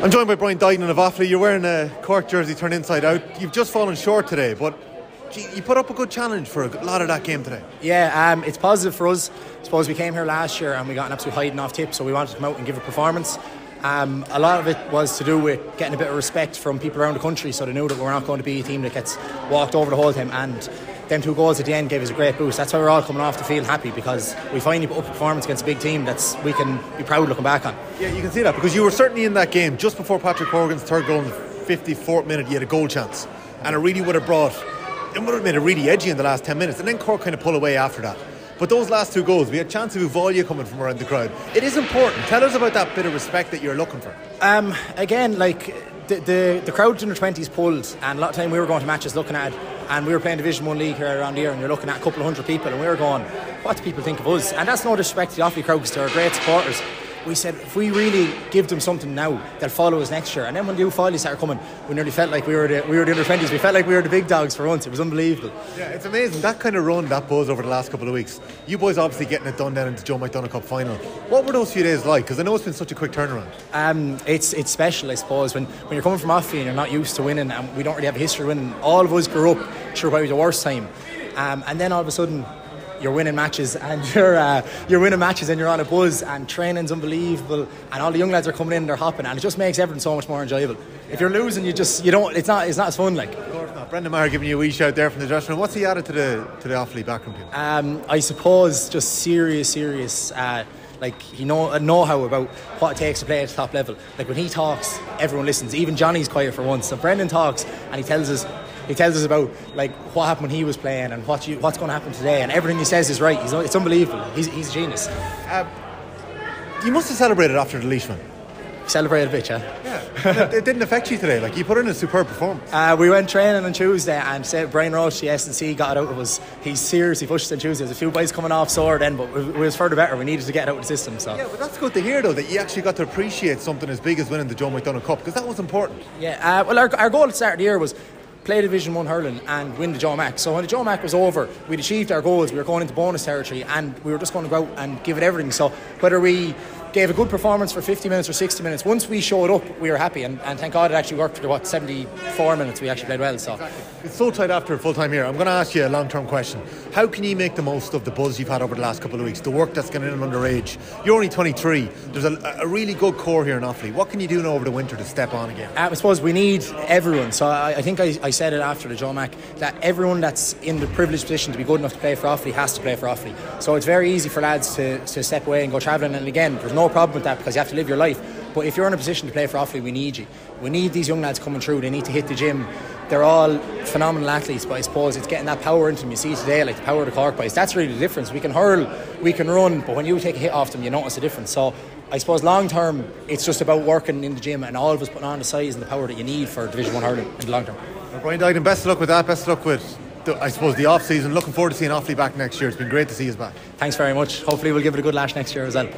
I'm joined by Brian Duignan of Offaly. You're wearing a Cork jersey turned inside out. You've just fallen short today, but you put up a good challenge for a lot of that game today. Yeah, it's positive for us. I suppose we came here last year and we got an absolute hiding off Tipp, so we wanted to come out and give a performance. A lot of it was to do with getting a bit of respect from people around the country, so they knew that we're not going to be a team that gets walked over the whole time, and them 2 goals at the end gave us a great boost. That's why we're all coming off the field happy, because we finally put up a performance against a big team that's we can be proud looking back on. Yeah, you can see that, because you were certainly in that game just before Patrick Horgan's third goal in the 54th minute. You had a goal chance, and it really would have made it really edgy in the last 10 minutes, and then Cork kind of pull away after that. But those last 2 goals, we had a chance of Uvalia coming from around the crowd. It is important. Tell us about that bit of respect that you're looking for. Again, like the crowd in the 20s pulled, and a lot of time we were going to matches looking at it, and we were playing Division 1 league here around here, and you're looking at a couple of hundred people, and we were going, what do people think of us? And that's no disrespect to the Offaly crowd, because they're great supporters. We said, if we really give them something now, they'll follow us next year. And then when the Offaly started coming, we nearly felt like we were the under 20s. We felt like we were the big dogs for once. It was unbelievable. Yeah, it's amazing, that kind of run, that buzz over the last couple of weeks. You boys obviously getting it done down into Joe McDonagh Cup final. What were those few days like? Because I know it's been such a quick turnaround. It's special, I suppose, when you're coming from Offaly and you're not used to winning, and we don't really have a history of winning. All of us grew up through probably the worst time, and then all of a sudden you're winning matches, and you're winning matches, and you're on a buzz, and training's unbelievable, and all the young lads are coming in, they're hopping, and it just makes everything so much more enjoyable. If you're losing, it's not as fun. Like, of course not. Brendan Maher giving you a wee shout there from the dressing room. What's he added to the Offaly backroom team? I suppose just serious like he know-how about what it takes to play at the top level. Like, when he talks, everyone listens. Even Johnny's quiet for once. So Brendan talks and he tells us about like what happened when he was playing and what's going to happen today, and everything he says is right. It's unbelievable. He's a genius. You must have celebrated after the Leishman. Celebrated a bit, yeah. It didn't affect you today. Like, you put in a superb performance. We went training on Tuesday, and said Brian Roche, the S&C, got it out of us. He seriously pushed us on Tuesday. There's a few boys coming off sore then, but it was further better. We needed to get it out of the system. So yeah, but that's good to hear, though, that you actually got to appreciate something as big as winning the Joe McDonagh Cup, because that was important. Yeah. Well, our goal at the start of the year was play Division 1 hurling and win the Joe Mac. So when the Joe Mac was over, we'd achieved our goals. We were going into bonus territory, and we were just going to go out and give it everything. So whether we gave a good performance for 50 minutes or 60 minutes, once we showed up, we were happy, and thank God it actually worked for 74 minutes. We actually played well. So exactly. It's so tight after full time here. I'm going to ask you a long-term question. How can you make the most of the buzz you've had over the last couple of weeks, the work that's going in underage? You're only 23. There's a really good core here in Offaly. What can you do now over the winter to step on again? I suppose we need everyone. So I think I said it after the Joe Mac, that everyone that's in the privileged position to be good enough to play for Offaly has to play for Offaly. So it's very easy for lads to step away and go travelling, and again, there's no problem with that, because you have to live your life. But if you're in a position to play for Offaly, we need you. We need these young lads coming through. They need to hit the gym. They're all phenomenal athletes, but I suppose it's getting that power into them. You see today, like the power of the Cork boys, that's really the difference. We can hurl, we can run, but when you take a hit off them, you notice the difference. So I suppose long term, it's just about working in the gym, and all of us putting on the size and the power that you need for Division 1 hurling in the long term. Well, Brian Duignan, best of luck with that. Best of luck with the off season. Looking forward to seeing Offaly back next year. It's been great to see us back. Thanks very much. Hopefully we'll give it a good lash next year as well.